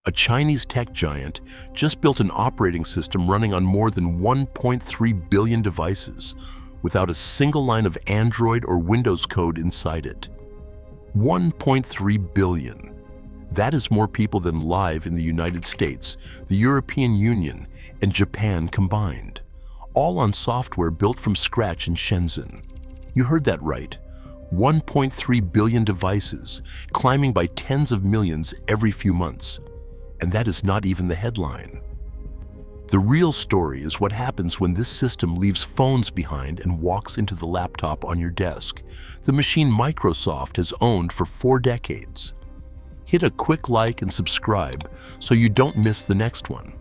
A Chinese tech giant just built an operating system running on more than 1.3 billion devices without a single line of Android or Windows code inside it. 1.3 billion. That is more people than live in the United States, the European Union, and Japan combined, all on software built from scratch in Shenzhen. You heard that right. 1.3 billion devices, climbing by tens of millions every few months. And that is not even the headline. The real story is what happens when this system leaves phones behind and walks into the laptop on your desk, the machine Microsoft has owned for 4 decades. Hit a quick like and subscribe so you don't miss the next one.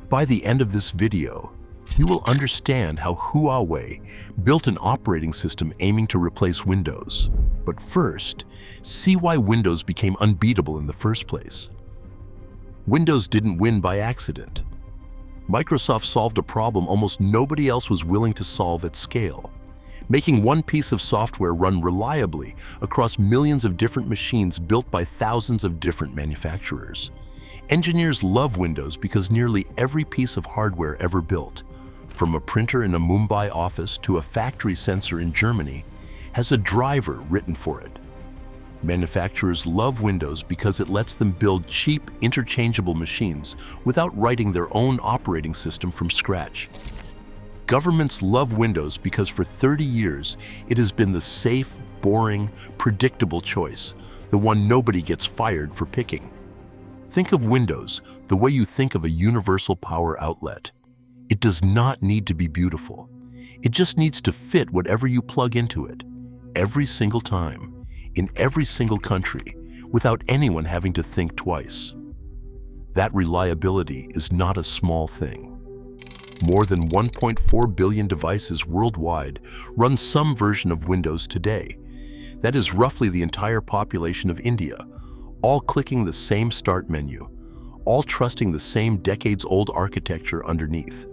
By the end of this video, you will understand how Huawei built an operating system aiming to replace Windows. But first, see why Windows became unbeatable in the first place. Windows didn't win by accident. Microsoft solved a problem almost nobody else was willing to solve at scale, making one piece of software run reliably across millions of different machines built by thousands of different manufacturers. Engineers love Windows because nearly every piece of hardware ever built, from a printer in a Mumbai office to a factory sensor in Germany, has a driver written for it. Manufacturers love Windows because it lets them build cheap, interchangeable machines without writing their own operating system from scratch. Governments love Windows because for 30 years, it has been the safe, boring, predictable choice, the one nobody gets fired for picking. Think of Windows the way you think of a universal power outlet. It does not need to be beautiful. It just needs to fit whatever you plug into it, every single time, in every single country, without anyone having to think twice. That reliability is not a small thing. More than 1.4 billion devices worldwide run some version of Windows today. That is roughly the entire population of India, all clicking the same start menu, all trusting the same decades-old architecture underneath.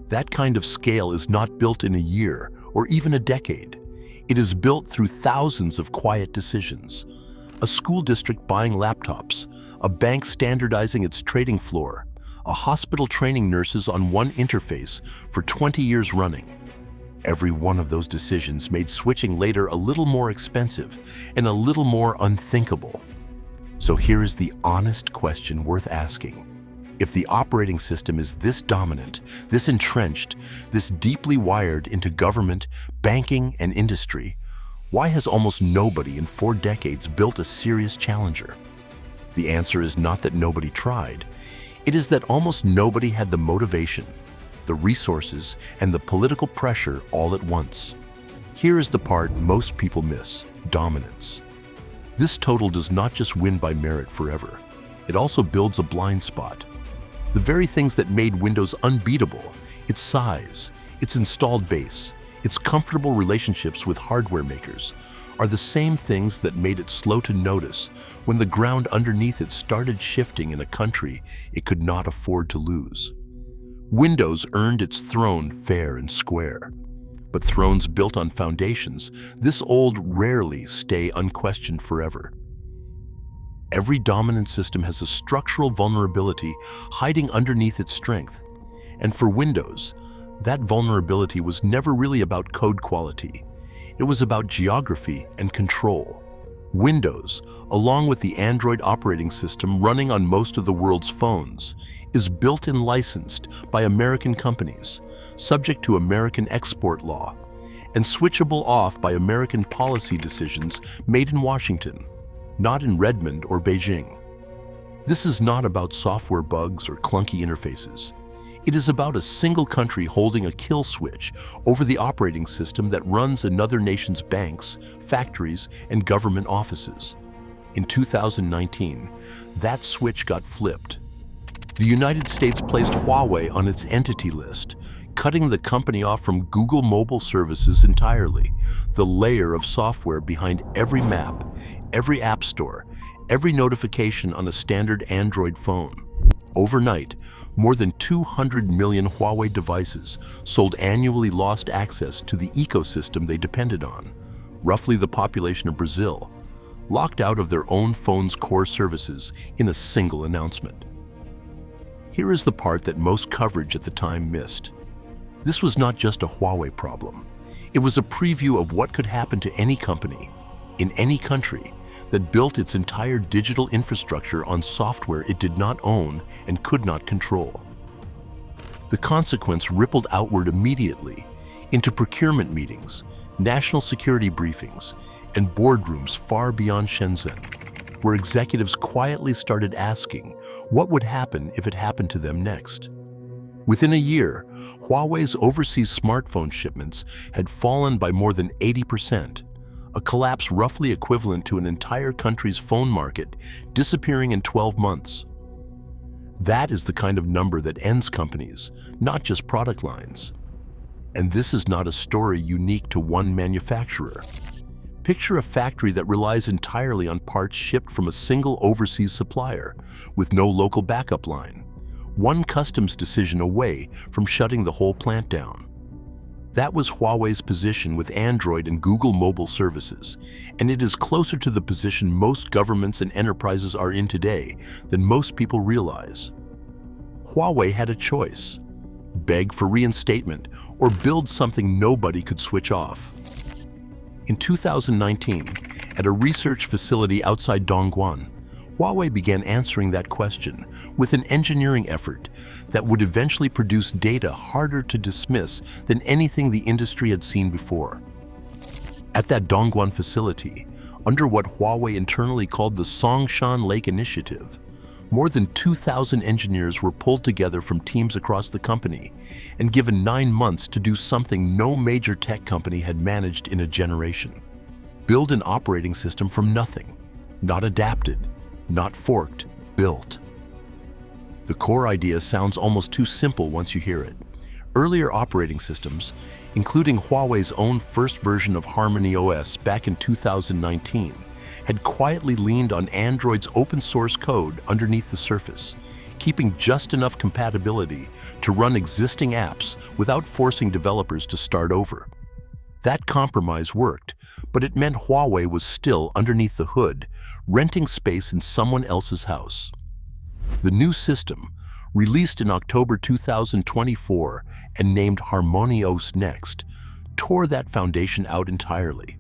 That kind of scale is not built in a year or even a decade. It is built through thousands of quiet decisions. A school district buying laptops, a bank standardizing its trading floor, a hospital training nurses on one interface for 20 years running. Every one of those decisions made switching later a little more expensive and a little more unthinkable. So here is the honest question worth asking. If the operating system is this dominant, this entrenched, this deeply wired into government, banking, and industry, why has almost nobody in 4 decades built a serious challenger? The answer is not that nobody tried. It is that almost nobody had the motivation, the resources, and the political pressure all at once. Here is the part most people miss: dominance. This total does not just win by merit forever. It also builds a blind spot. The very things that made Windows unbeatable, its size, its installed base, its comfortable relationships with hardware makers, are the same things that made it slow to notice when the ground underneath it started shifting in a country it could not afford to lose. Windows earned its throne fair and square. But thrones built on foundations, this old rarely stay unquestioned forever. Every dominant system has a structural vulnerability hiding underneath its strength. And for Windows, that vulnerability was never really about code quality. It was about geography and control. Windows, along with the Android operating system running on most of the world's phones, is built and licensed by American companies, subject to American export law, and switchable off by American policy decisions made in Washington, not in Redmond or Beijing. This is not about software bugs or clunky interfaces. It is about a single country holding a kill switch over the operating system that runs another nation's banks, factories, and government offices. In 2019, that switch got flipped. The United States placed Huawei on its entity list, cutting the company off from Google mobile services entirely, the layer of software behind every map, every app store, every notification on a standard Android phone. Overnight, more than 200 million Huawei devices sold annually lost access to the ecosystem they depended on, roughly the population of Brazil, locked out of their own phone's core services in a single announcement. Here is the part that most coverage at the time missed. This was not just a Huawei problem. It was a preview of what could happen to any company, in any country, that built its entire digital infrastructure on software it did not own and could not control. The consequence rippled outward immediately into procurement meetings, national security briefings, and boardrooms far beyond Shenzhen, where executives quietly started asking what would happen if it happened to them next. Within a year, Huawei's overseas smartphone shipments had fallen by more than 80%, a collapse roughly equivalent to an entire country's phone market disappearing in 12 months. That is the kind of number that ends companies, not just product lines. And this is not a story unique to one manufacturer. Picture a factory that relies entirely on parts shipped from a single overseas supplier, with no local backup line, one customs decision away from shutting the whole plant down. That was Huawei's position with Android and Google mobile services, and it is closer to the position most governments and enterprises are in today than most people realize. Huawei had a choice: beg for reinstatement or build something nobody could switch off. In 2019, at a research facility outside Dongguan, Huawei began answering that question with an engineering effort that would eventually produce data harder to dismiss than anything the industry had seen before. At that Dongguan facility, under what Huawei internally called the Songshan Lake Initiative, more than 2,000 engineers were pulled together from teams across the company and given 9 months to do something no major tech company had managed in a generation: build an operating system from nothing, not adapted, not forked, built. The core idea sounds almost too simple once you hear it. Earlier operating systems, including Huawei's own first version of HarmonyOS back in 2019, had quietly leaned on Android's open source code underneath the surface, keeping just enough compatibility to run existing apps without forcing developers to start over. That compromise worked, but it meant Huawei was still underneath the hood, renting space in someone else's house. The new system, released in October 2024 and named HarmonyOS NEXT, tore that foundation out entirely.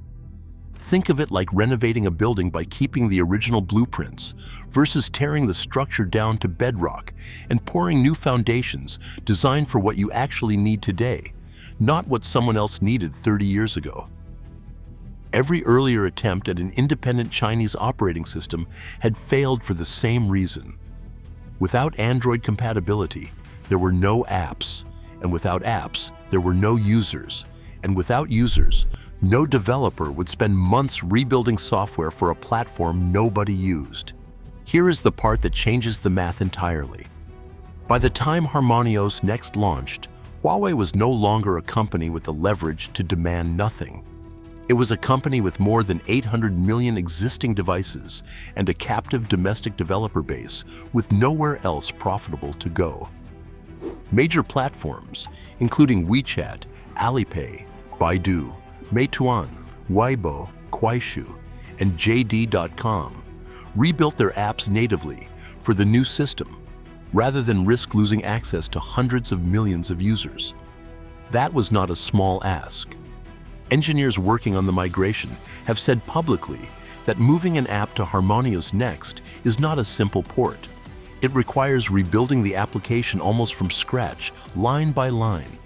Think of it like renovating a building by keeping the original blueprints versus tearing the structure down to bedrock and pouring new foundations designed for what you actually need today, not what someone else needed 30 years ago. Every earlier attempt at an independent Chinese operating system had failed for the same reason. Without Android compatibility, there were no apps, and without apps, there were no users, and without users, no developer would spend months rebuilding software for a platform nobody used. Here is the part that changes the math entirely. By the time HarmonyOS NEXT launched, Huawei was no longer a company with the leverage to demand nothing. It was a company with more than 800 million existing devices and a captive domestic developer base with nowhere else profitable to go. Major platforms, including WeChat, Alipay, Baidu, Meituan, Weibo, Kuaishou, and JD.com, rebuilt their apps natively for the new system, rather than risk losing access to hundreds of millions of users. That was not a small ask. Engineers working on the migration have said publicly that moving an app to HarmonyOS NEXT is not a simple port. It requires rebuilding the application almost from scratch, line by line,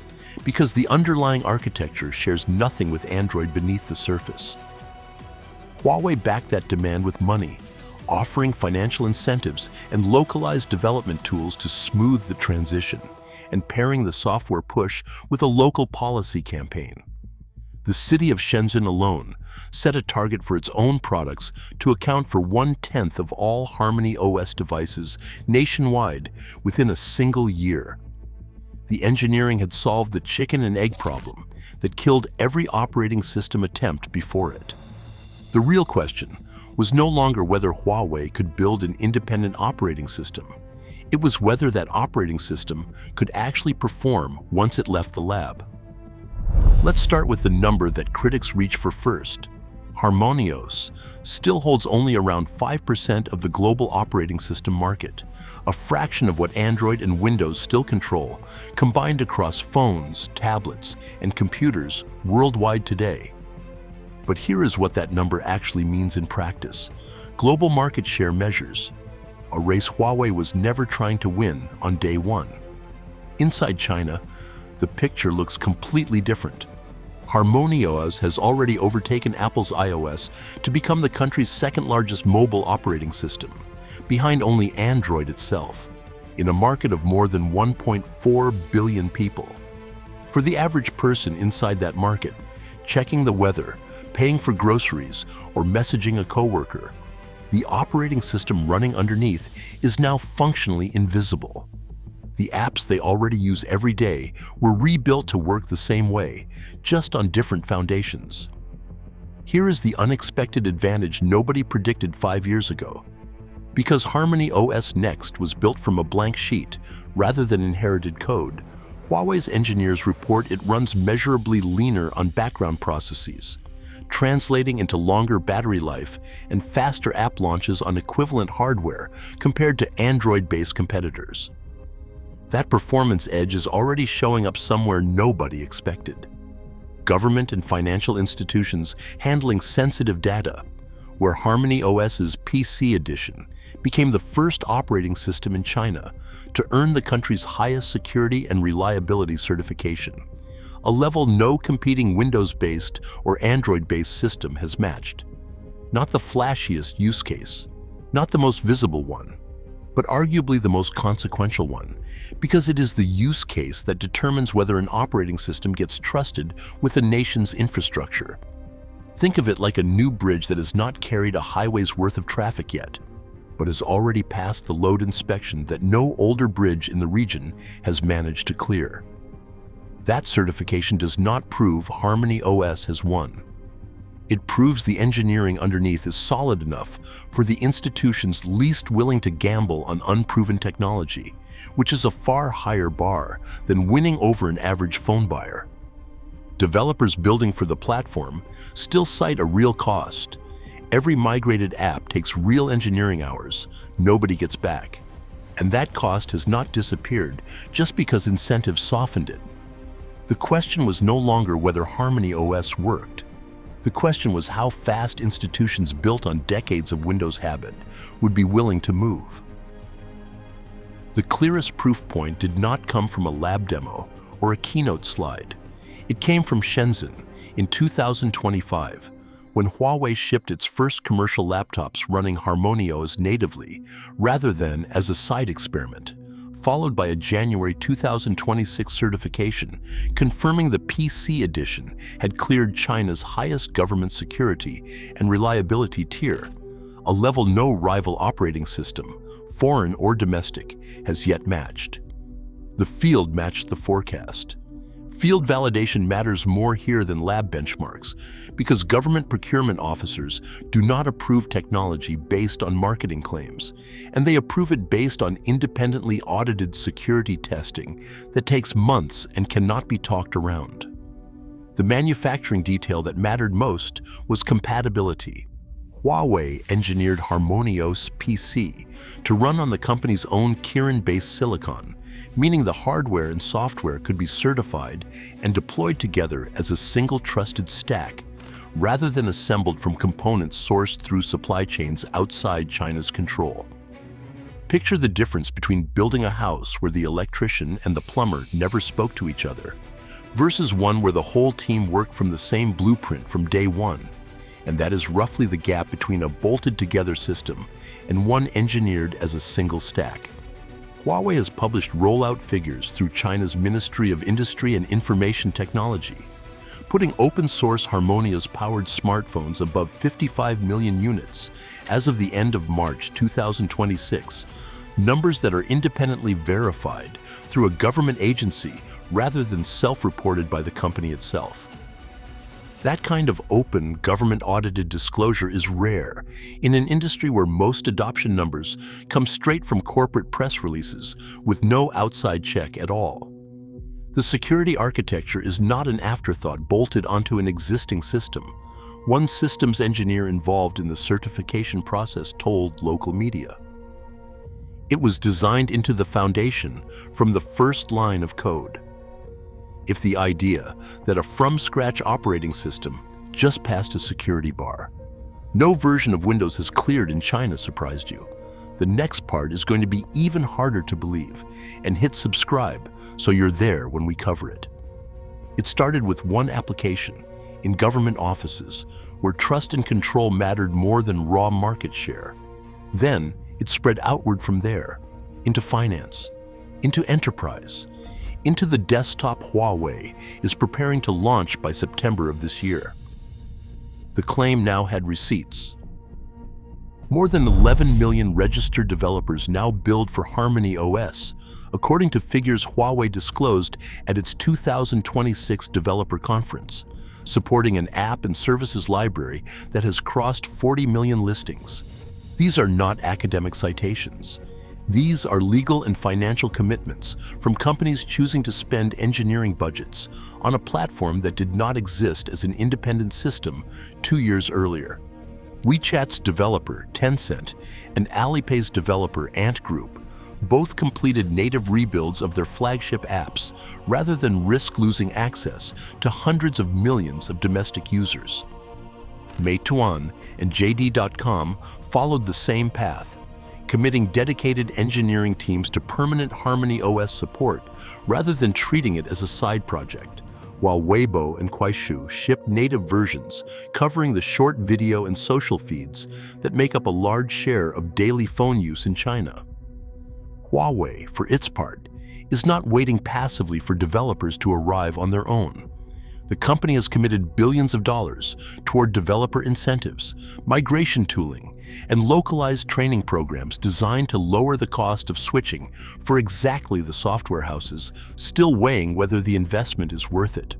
because the underlying architecture shares nothing with Android beneath the surface. Huawei backed that demand with money, offering financial incentives and localized development tools to smooth the transition, and pairing the software push with a local policy campaign. The city of Shenzhen alone set a target for its own products to account for 1/10 of all HarmonyOS devices nationwide within a single year. The engineering had solved the chicken and egg problem that killed every operating system attempt before it. The real question was no longer whether Huawei could build an independent operating system. It was whether that operating system could actually perform once it left the lab. Let's start with the number that critics reach for first: HarmonyOS still holds only around 5% of the global operating system market, a fraction of what Android and Windows still control, combined across phones, tablets, and computers worldwide today. But here is what that number actually means in practice. Global market share measures a race Huawei was never trying to win on day one. Inside China, the picture looks completely different. HarmonyOS has already overtaken Apple's iOS to become the country's second-largest mobile operating system, behind only Android itself, in a market of more than 1.4 billion people. For the average person inside that market, checking the weather, paying for groceries, or messaging a coworker, the operating system running underneath is now functionally invisible. The apps they already use every day were rebuilt to work the same way, just on different foundations. Here is the unexpected advantage nobody predicted 5 years ago. Because HarmonyOS NEXT was built from a blank sheet rather than inherited code, Huawei's engineers report it runs measurably leaner on background processes, translating into longer battery life and faster app launches on equivalent hardware compared to Android-based competitors. That performance edge is already showing up somewhere nobody expected. Government and financial institutions handling sensitive data, where HarmonyOS's PC edition became the first operating system in China to earn the country's highest security and reliability certification, a level no competing Windows-based or Android-based system has matched. Not the flashiest use case, not the most visible one, but arguably the most consequential one, because it is the use case that determines whether an operating system gets trusted with a nation's infrastructure. Think of it like a new bridge that has not carried a highway's worth of traffic yet, but has already passed the load inspection that no older bridge in the region has managed to clear. That certification does not prove HarmonyOS has won. It proves the engineering underneath is solid enough for the institutions least willing to gamble on unproven technology, which is a far higher bar than winning over an average phone buyer. Developers building for the platform still cite a real cost. Every migrated app takes real engineering hours nobody gets back, and that cost has not disappeared just because incentives softened it. The question was no longer whether HarmonyOS worked. The question was how fast institutions built on decades of Windows habit would be willing to move. The clearest proof point did not come from a lab demo or a keynote slide. It came from Shenzhen in 2025, when Huawei shipped its first commercial laptops running HarmonyOS natively rather than as a side experiment, followed by a January 2026 certification confirming the PC edition had cleared China's highest government security and reliability tier, a level no rival operating system, foreign or domestic, has yet matched. The field matched the forecast. Field validation matters more here than lab benchmarks because government procurement officers do not approve technology based on marketing claims, and they approve it based on independently audited security testing that takes months and cannot be talked around. The manufacturing detail that mattered most was compatibility. Huawei engineered HarmonyOS PC to run on the company's own Kirin-based silicon, meaning the hardware and software could be certified and deployed together as a single trusted stack, rather than assembled from components sourced through supply chains outside China's control. Picture the difference between building a house where the electrician and the plumber never spoke to each other, versus one where the whole team worked from the same blueprint from day one. And that is roughly the gap between a bolted-together system and one engineered as a single stack. Huawei has published rollout figures through China's Ministry of Industry and Information Technology, putting open-source HarmonyOS-powered smartphones above 55 million units as of the end of March 2026, numbers that are independently verified through a government agency rather than self-reported by the company itself. That kind of open, government-audited disclosure is rare in an industry where most adoption numbers come straight from corporate press releases with no outside check at all. The security architecture is not an afterthought bolted onto an existing system. One systems engineer involved in the certification process told local media. It was designed into the foundation from the first line of code. If the idea that a from-scratch operating system just passed a security bar, no version of Windows has cleared in China surprised you, the next part is going to be even harder to believe, and hit subscribe so you're there when we cover it. It started with one application in government offices where trust and control mattered more than raw market share. Then it spread outward from there, into finance, into enterprise, into the desktop Huawei is preparing to launch by September of this year. The claim now had receipts. More than 11 million registered developers now build for HarmonyOS, according to figures Huawei disclosed at its 2026 developer conference, supporting an app and services library that has crossed 40 million listings. These are not academic citations. These are legal and financial commitments from companies choosing to spend engineering budgets on a platform that did not exist as an independent system 2 years earlier. WeChat's developer, Tencent, and Alipay's developer, Ant Group, both completed native rebuilds of their flagship apps rather than risk losing access to hundreds of millions of domestic users. Meituan and JD.com followed the same path, committing dedicated engineering teams to permanent HarmonyOS support rather than treating it as a side project, while Weibo and Kuaishou shipped native versions covering the short video and social feeds that make up a large share of daily phone use in China. Huawei, for its part, is not waiting passively for developers to arrive on their own. The company has committed billions of dollars toward developer incentives, migration tooling, and localized training programs designed to lower the cost of switching for exactly the software houses still weighing whether the investment is worth it.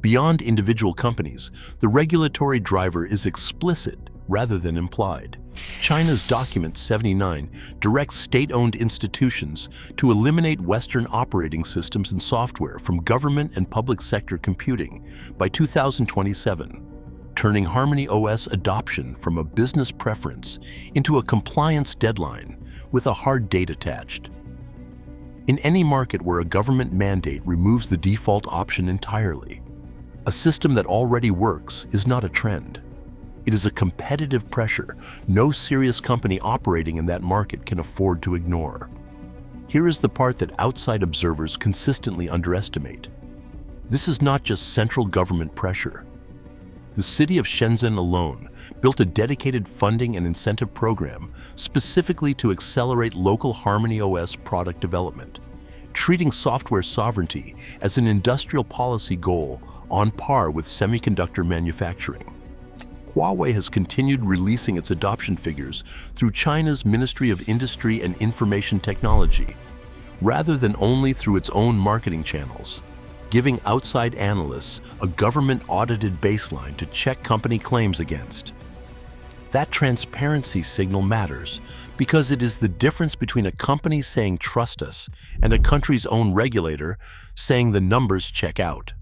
Beyond individual companies, the regulatory driver is explicit rather than implied. China's Document 79 directs state-owned institutions to eliminate Western operating systems and software from government and public sector computing by 2027, turning HarmonyOS adoption from a business preference into a compliance deadline with a hard date attached. In any market where a government mandate removes the default option entirely, a system that already works is not a trend. It is a competitive pressure no serious company operating in that market can afford to ignore. Here is the part that outside observers consistently underestimate. This is not just central government pressure. The city of Shenzhen alone built a dedicated funding and incentive program specifically to accelerate local HarmonyOS product development, treating software sovereignty as an industrial policy goal on par with semiconductor manufacturing. Huawei has continued releasing its adoption figures through China's Ministry of Industry and Information Technology, rather than only through its own marketing channels, giving outside analysts a government-audited baseline to check company claims against. That transparency signal matters because it is the difference between a company saying "trust us" and a country's own regulator saying the numbers check out.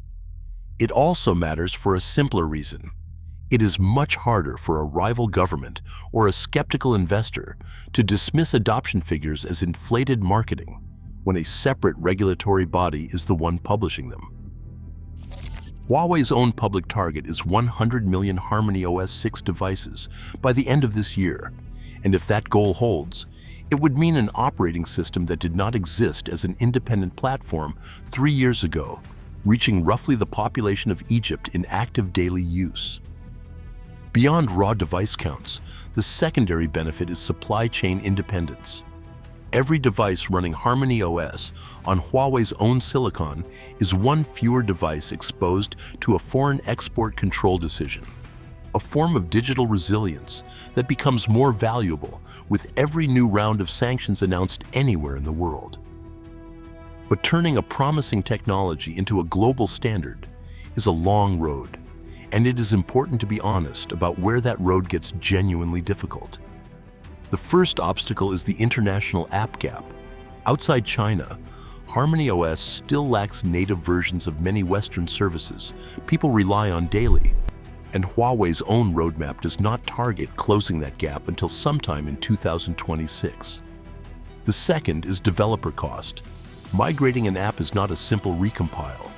It also matters for a simpler reason. It is much harder for a rival government or a skeptical investor to dismiss adoption figures as inflated marketing when a separate regulatory body is the one publishing them. Huawei's own public target is 100 million HarmonyOS 6 devices by the end of this year, and if that goal holds, it would mean an operating system that did not exist as an independent platform 3 years ago, reaching roughly the population of Egypt in active daily use. Beyond raw device counts, the secondary benefit is supply chain independence. Every device running HarmonyOS on Huawei's own silicon is one fewer device exposed to a foreign export control decision, a form of digital resilience that becomes more valuable with every new round of sanctions announced anywhere in the world. But turning a promising technology into a global standard is a long road, and it is important to be honest about where that road gets genuinely difficult. The first obstacle is the international app gap. Outside China, HarmonyOS still lacks native versions of many Western services people rely on daily. And Huawei's own roadmap does not target closing that gap until sometime in 2026. The second is developer cost. Migrating an app is not a simple recompile.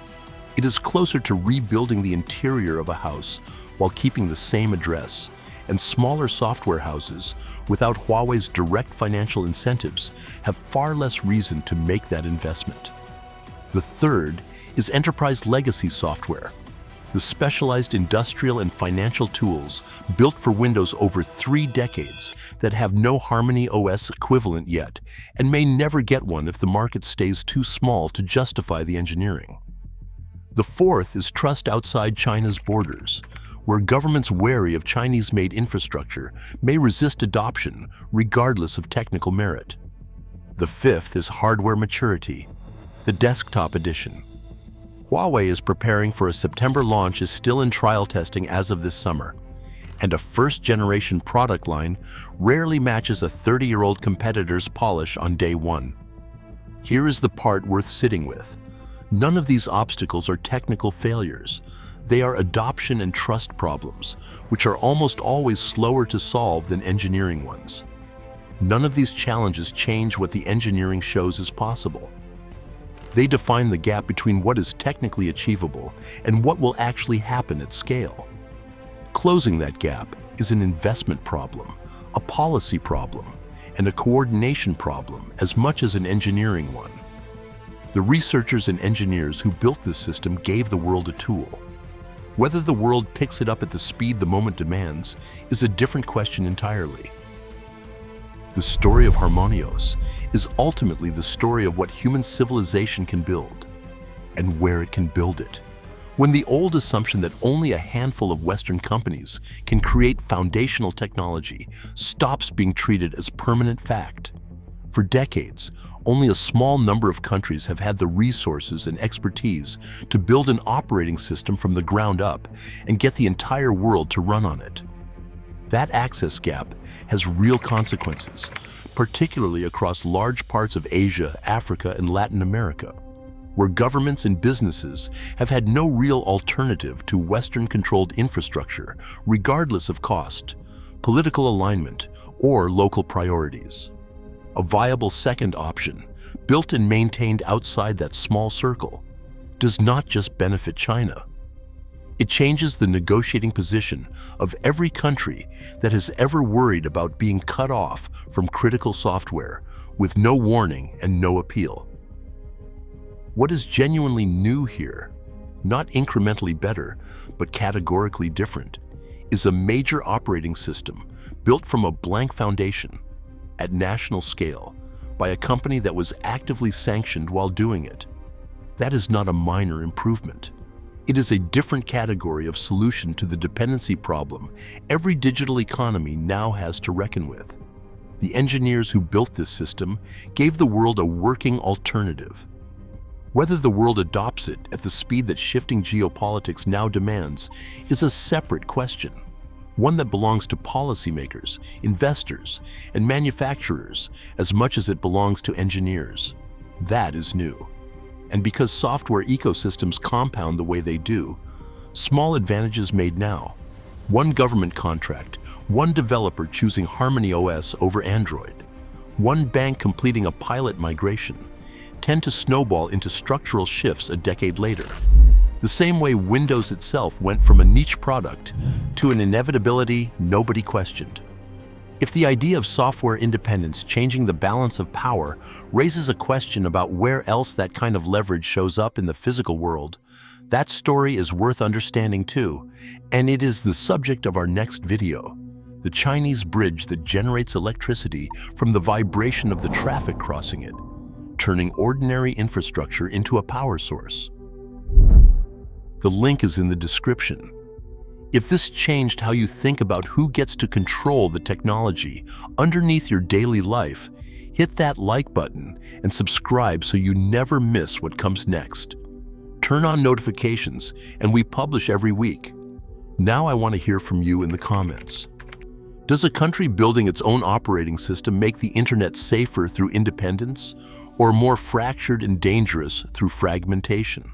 It is closer to rebuilding the interior of a house while keeping the same address, and smaller software houses, without Huawei's direct financial incentives, have far less reason to make that investment. The third is enterprise legacy software, the specialized industrial and financial tools built for Windows over 3 decades that have no HarmonyOS equivalent yet and may never get one if the market stays too small to justify the engineering. The fourth is trust outside China's borders, where governments wary of Chinese-made infrastructure may resist adoption regardless of technical merit. The fifth is hardware maturity, the desktop edition. Huawei is preparing for a September launch is still in trial testing as of this summer, and a first-generation product line rarely matches a 30-year-old competitor's polish on day one. Here is the part worth sitting with. None of these obstacles are technical failures. They are adoption and trust problems, which are almost always slower to solve than engineering ones. None of these challenges change what the engineering shows is possible. They define the gap between what is technically achievable and what will actually happen at scale. Closing that gap is an investment problem, a policy problem, and a coordination problem as much as an engineering one. The researchers and engineers who built this system gave the world a tool. Whether the world picks it up at the speed the moment demands is a different question entirely. The story of HarmonyOS is ultimately the story of what human civilization can build and where it can build it. When the old assumption that only a handful of Western companies can create foundational technology stops being treated as permanent fact. For decades, only a small number of countries have had the resources and expertise to build an operating system from the ground up and get the entire world to run on it. That access gap has real consequences, particularly across large parts of Asia, Africa, and Latin America, where governments and businesses have had no real alternative to Western-controlled infrastructure, regardless of cost, political alignment, or local priorities. A viable second option, built and maintained outside that small circle, does not just benefit China. It changes the negotiating position of every country that has ever worried about being cut off from critical software with no warning and no appeal. What is genuinely new here, not incrementally better, but categorically different, is a major operating system built from a blank foundation at national scale by a company that was actively sanctioned while doing it. That is not a minor improvement. It is a different category of solution to the dependency problem every digital economy now has to reckon with. The engineers who built this system gave the world a working alternative. Whether the world adopts it at the speed that shifting geopolitics now demands is a separate question, one that belongs to policymakers, investors, and manufacturers as much as it belongs to engineers. That is new. And because software ecosystems compound the way they do, small advantages made now, one government contract, one developer choosing HarmonyOS over Android, one bank completing a pilot migration, tend to snowball into structural shifts a decade later. The same way Windows itself went from a niche product to an inevitability nobody questioned. If the idea of software independence changing the balance of power raises a question about where else that kind of leverage shows up in the physical world, that story is worth understanding too, and it is the subject of our next video, the Chinese bridge that generates electricity from the vibration of the traffic crossing it, turning ordinary infrastructure into a power source. The link is in the description. If this changed how you think about who gets to control the technology underneath your daily life, hit that like button and subscribe so you never miss what comes next. Turn on notifications, and we publish every week. Now I want to hear from you in the comments. Does a country building its own operating system make the internet safer through independence, or more fractured and dangerous through fragmentation?